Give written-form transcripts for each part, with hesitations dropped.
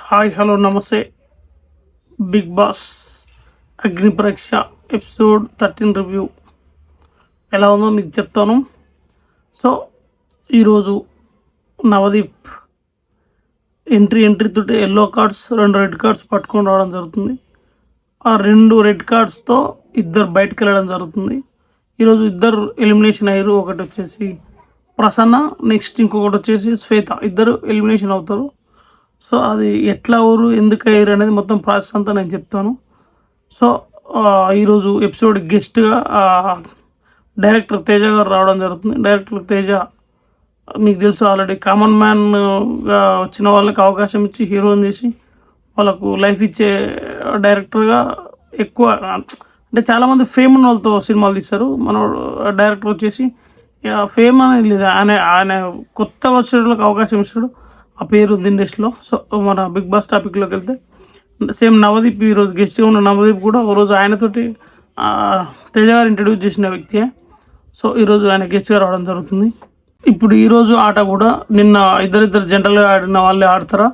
Hi hello నమస్తే. Big boss అగ్ని పరీక్ష ఎపిసోడ్ 13 రివ్యూ ఎలా ఉందో మీకు చెప్తాను. సో ఈరోజు నవదీప్ ఎంట్రీ తోటి ఎల్లో కార్డ్స్ 2 రెడ్ కార్డ్స్ పట్టుకొని రావడం జరుగుతుంది. ఆ 2 రెడ్ కార్డ్స్తో ఇద్దరు బయటకు వెళ్ళడం జరుగుతుంది. ఈరోజు ఇద్దరు ఎలిమినేషన్ అయ్యారు. ఒకటి వచ్చేసి ప్రసన్న, నెక్స్ట్ ఇంకొకటి వచ్చేసి శ్వేత. ఇద్దరు ఎలిమినేషన్ అవుతారు. సో అది ఎట్లా ఊరు ఎందుకు అయ్యారు అనేది మొత్తం ప్రాసెస్ అంతా నేను చెప్తాను. సో ఈరోజు ఎపిసోడ్ గెస్ట్గా డైరెక్టర్ తేజ గారు రావడం జరుగుతుంది. డైరెక్టర్ తేజ మీకు తెలుసు, ఆల్రెడీ కామన్ మ్యాన్గా వచ్చిన వాళ్ళకి అవకాశం ఇచ్చి హీరోని చేసి వాళ్ళకు లైఫ్ ఇచ్చే డైరెక్టర్గా ఎక్కువ, అంటే చాలామంది ఫేమ్ ఉన్న వాళ్ళతో సినిమాలు తీస్తారు. మన డైరెక్టర్ వచ్చేసి ఫేమ్ అనేది లేదు, ఆయన కొత్తగా వచ్చే వాళ్ళకి అవకాశం ఇస్తాడు. ఆ పేరు ఉంది ఇండస్ట్రీలో. సో మన బిగ్ బాస్ టాపిక్లోకి వెళ్తే సేమ్ నవదీప్ ఈరోజు గెస్ట్గా ఉన్న నవదీప్ కూడా ఒకరోజు ఆయనతోటి తేజ గారు ఇంట్రడ్యూస్ చేసిన వ్యక్తియే. సో ఈరోజు ఆయన గెస్ట్గా రావడం జరుగుతుంది. ఇప్పుడు ఈరోజు ఆట కూడా నిన్న ఇద్దరిద్దరు జంటలుగా ఆడిన వాళ్ళే ఆడతారా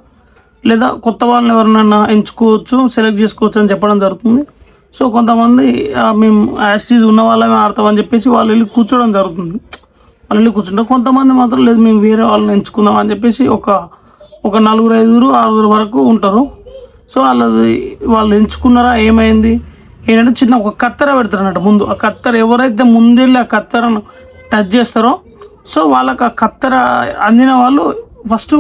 లేదా కొత్త వాళ్ళని ఎవరినైనా ఎంచుకోవచ్చు, సెలెక్ట్ చేసుకోవచ్చు అని చెప్పడం జరుగుతుంది. సో కొంతమంది మేము యాస్టీజ్ ఉన్న వాళ్ళమే ఆడతామని చెప్పేసి వాళ్ళు వెళ్ళి కూర్చోవడం జరుగుతుంది. వాళ్ళు వెళ్ళి కూర్చుంటారు. కొంతమంది మాత్రం లేదు మేము వేరే వాళ్ళని ఎంచుకుందాం అని చెప్పేసి ఒక 4-5-6 వరకు ఉంటారు. సో వాళ్ళు ఎంచుకున్నారా ఏమైంది ఏంటంటే చిన్న ఒక కత్తెర పెడతారు అన్నట్టు ముందు. ఆ కత్తెర ఎవరైతే ముందెళ్ళి ఆ కత్తెరను టచ్ చేస్తారో సో వాళ్ళకి ఆ కత్తెర అందిన వాళ్ళు ఫస్ట్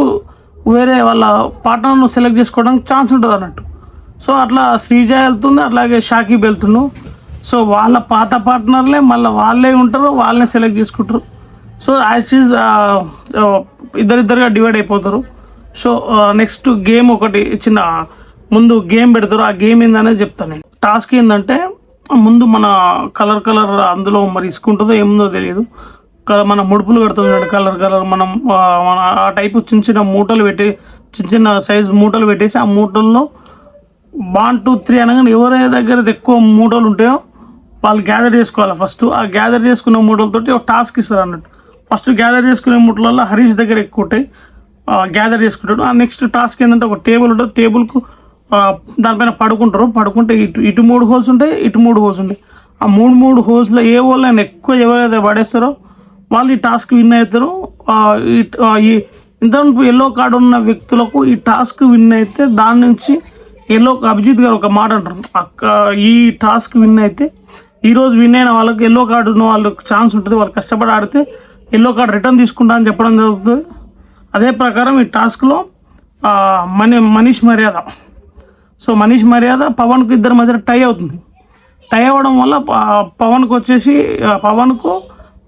వేరే వాళ్ళ పార్ట్నర్ను సెలెక్ట్ చేసుకోవడానికి ఛాన్స్ ఉంటుంది అన్నట్టు. సో అట్లా శ్రీజ వెళ్తుంది, అట్లాగే షాకీబ్ వెళ్తున్నాడు. సో వాళ్ళ పాత పార్ట్నర్లే మళ్ళీ వాళ్ళే ఉంటారు, వాళ్ళనే సెలెక్ట్ చేసుకుంటారు. సో యాజ్ ఇద్దరిద్దరుగా డివైడ్ అయిపోతారు. సో నెక్స్ట్ గేమ్ ఒకటి చిన్న ముందు గేమ్ పెడతారు. ఆ గేమ్ ఏందనేది చెప్తాను నేను. టాస్క్ ఏంటంటే ముందు మన కలర్ అందులో మరి ఇసుకుంటుందో ఏముందో తెలియదు. మన ముడుపులు కడుతుంది కలర్ మనం ఆ టైపు చిన్న మూటలు పెట్టి చిన్న సైజు మూటలు పెట్టేసి ఆ మూటల్లో 1 2 3 అనగానే ఎవరి దగ్గర ఎక్కువ మూటలు ఉంటాయో వాళ్ళు గ్యాదర్ చేసుకోవాలి. ఫస్ట్ ఆ గ్యాదర్ చేసుకున్న మూటలతోటి ఒక టాస్క్ ఇస్తారు అన్నట్టు. ఫస్ట్ గ్యాదర్ చేసుకునే మూటలలో హరీష్ దగ్గర ఎక్కువ ఉంటాయి, గ్యాదర్ చేసుకుంటాడు. ఆ నెక్స్ట్ టాస్క్ ఏంటంటే ఒక టేబుల్ ఉంటుంది. టేబుల్కు దానిపైన పడుకుంటే ఇటు 3 హోల్స్ ఉంటాయి, ఇటు 3 హోల్స్ ఉంటాయి. ఆ 3 హోల్స్లో ఏ హోల్ అయినా ఎక్కువ ఎవరైతే పడేస్తారో వాళ్ళు ఈ టాస్క్ విన్ అవుతారు. ఇంతవరకు ఎల్లో కార్డు ఉన్న వ్యక్తులకు ఈ టాస్క్ విన్ అయితే దాని నుంచి అభిజిత్ గారు ఒక మాట అంటారు, ఈ టాస్క్ విన్ అయితే ఈరోజు విన్ అయిన వాళ్ళకి ఎల్లో కార్డు ఉన్న వాళ్ళకి ఛాన్స్ ఉంటుంది, వాళ్ళు కష్టపడి ఆడితే ఎల్లో కార్డు రిటర్న్ తీసుకుంటా అని చెప్పడం జరుగుతుంది. అదే ప్రకారం ఈ టాస్క్లో మనీష్ మర్యాద, సో మనీష్ మర్యాద పవన్కు ఇద్దరి మధ్య టై అవుతుంది. టై అవ్వడం వల్ల పవన్కు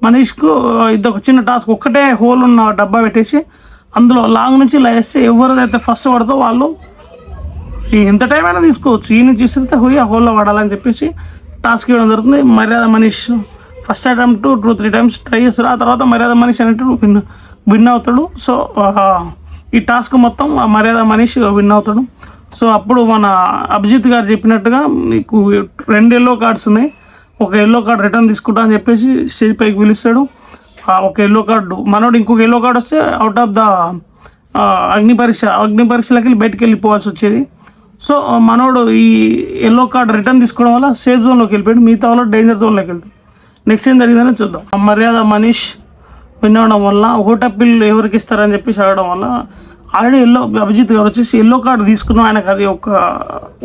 మనీష్కు ఇదొక చిన్న టాస్క్, ఒక్కటే హోల్ ఉన్న డబ్బా పెట్టేసి అందులో లాంగ్ నుంచి లేస్తే ఎవరిదైతే ఫస్ట్ పడతో వాళ్ళు ఎంత టైం అయినా తీసుకోవచ్చు, ఈ నుంచి ఇస్తే పోయి ఆ హోల్లో పడాలని చెప్పేసి టాస్క్ ఇవ్వడం జరుగుతుంది. మర్యాద Manish first attempt 2-3 times try చేస్తారు. ఆ తర్వాత మర్యాద మనీష్ అనేట్టు విన్ అవుతాడు. సో ఈ టాస్క్ మొత్తం మర్యాద మనీష్ విన్ అవుతాడు. సో అప్పుడు మన అభిజిత్ గారు చెప్పినట్టుగా మీకు 2 ఎల్లో కార్డ్స్ ఉన్నాయి, ఒక ఎల్లో కార్డు రిటర్న్ తీసుకుంటా అని చెప్పేసి స్టేజ్ పైకి పిలుస్తాడు. ఒక ఎల్లో కార్డు మనోడు ఇంకొక ఎల్లో కార్డు వస్తే అవుట్ ఆఫ్ ద అగ్ని పరీక్షలకి బయటకు వెళ్ళిపోవాల్సి వచ్చేది. సో మనోడు ఈ ఎల్లో కార్డు రిటర్న్ తీసుకోవడం వల్ల సేఫ్ జోన్లోకి వెళ్ళిపోయాడు, మిగతా వాళ్ళు డేంజర్ జోన్లోకి వెళ్తాడు. నెక్స్ట్ ఏం జరిగిందని చూద్దాం. మర్యాద మనీష్ విన్ అవ్వడం వల్ల ఓటప్పిల్ ఎవరికి ఇస్తారని చెప్పేసి అడగడం వల్ల ఆల్రెడీ అభిజిత్ గారు వచ్చేసి ఎల్లో కార్డు తీసుకున్నాం. ఆయనకు అది ఒక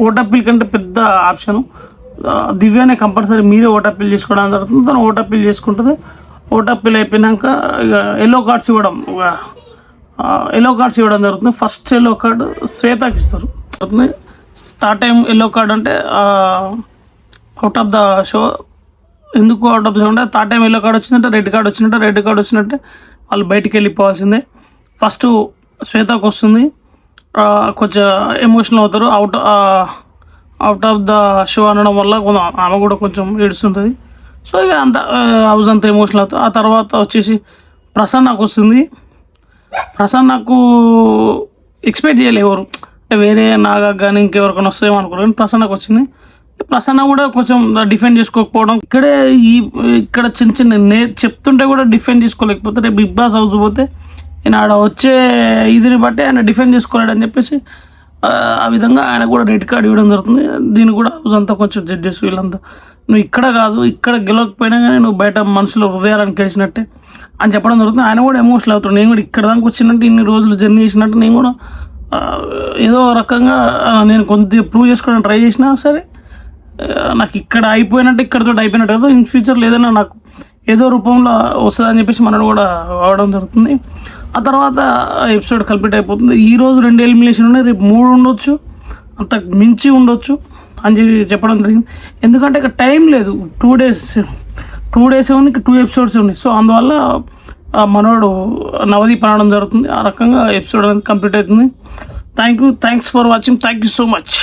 ఓటప్పిల్ కంటే పెద్ద ఆప్షను. దివ్యానే కంపల్సరీ మీరే ఓటప్పిల్ చేసుకోవడం జరుగుతుంది. తను ఓటప్పిల్ చేసుకుంటుంది. ఓటప్పిల్ అయిపోయినాక ఇక ఎల్లో కార్డ్స్ ఇవ్వడం జరుగుతుంది. ఫస్ట్ ఎల్లో కార్డు శ్వేతకి ఇస్తారు. స్టార్ట్ టైం ఎల్లో కార్డు అంటే అవుట్ ఆఫ్ ద షో. ఎందుకు అవుట్ ఆఫ్ ద షో అంటే థర్డ్ టైం ఎల్లో కార్డు వచ్చిందంటే రెడ్ కార్డు వచ్చినట్టే వాళ్ళు బయటికి వెళ్ళిపోవాల్సిందే. ఫస్ట్ శ్వేతకు వస్తుంది, కొంచెం ఎమోషనల్ అవుతారు. అవుట్ ఆఫ్ ద షో అనడం వల్ల ఆమె కూడా కొంచెం ఏడుస్తుంటుంది. సో ఇక హౌస్ అంతా ఎమోషనల్ అవుతుంది. ఆ తర్వాత వచ్చేసి ప్రసన్నకు వస్తుంది. ప్రసన్నకు ఎక్స్పెక్ట్ చేయలేదు ఎవరు, అంటే వేరే నాగా కానీ ఇంకెవరికైనా వస్తాయేమో అనుకోరు, కానీ ప్రసన్నకు వచ్చింది. ప్రసన్న కూడా కొంచెం డిఫెండ్ చేసుకోకపోవడం, ఇక్కడ చిన్న చెప్తుంటే కూడా డిఫెండ్ చేసుకోలేకపోతే బిగ్ బాస్ హౌస్ పోతే ఆయన ఆడ వచ్చే ఇదిని బట్టి ఆయన డిఫెండ్ చేసుకోలేడని చెప్పేసి ఆ విధంగా ఆయన కూడా రెడ్ కార్డ్ ఇవ్వడం జరుగుతుంది. దీన్ని కూడా హౌస్ అంతా కొంచెం జడ్జెస్ వీళ్ళంతా నువ్వు ఇక్కడ కాదు, ఇక్కడ గెలవకపోయినా కానీ నువ్వు బయట మనుషుల హృదయాలను గెలిచినట్టే అని చెప్పడం జరుగుతుంది. ఆయన కూడా ఎమోషనల్ అవుతాడు. నేను కూడా ఇక్కడ దాకా వచ్చినట్టు ఇన్ని రోజులు జర్నీ చేసినట్టు నేను కూడా ఏదో రకంగా నేను కొద్దిగా ప్రూవ్ చేసుకోవడానికి ట్రై చేసినా సరే నాకు ఇక్కడ అయిపోయినట్టు ఇక్కడతో అయిపోయినట్టు ఏదో ఇన్ ఫ్యూచర్లో ఏదైనా నాకు ఏదో రూపంలో వస్తుందని చెప్పేసి మనను కూడా అవడం జరుగుతుంది. ఆ తర్వాత ఎపిసోడ్ కంప్లీట్ అయిపోతుంది. ఈరోజు 2 ఎలిమినేషన్ ఉన్నాయి, రేపు 3 ఉండొచ్చు, అంత మించి ఉండొచ్చు అని చెప్పడం జరిగింది. ఎందుకంటే ఇక టైం లేదు, 2 డేస్ ఉంది, 2 ఎపిసోడ్స్ ఉన్నాయి. సో అందువల్ల మనోడు నవదీప్ అనడం జరుగుతుంది. ఆ రకంగా ఎపిసోడ్ అనేది కంప్లీట్ అవుతుంది. Thanks for watching. Thank you so much.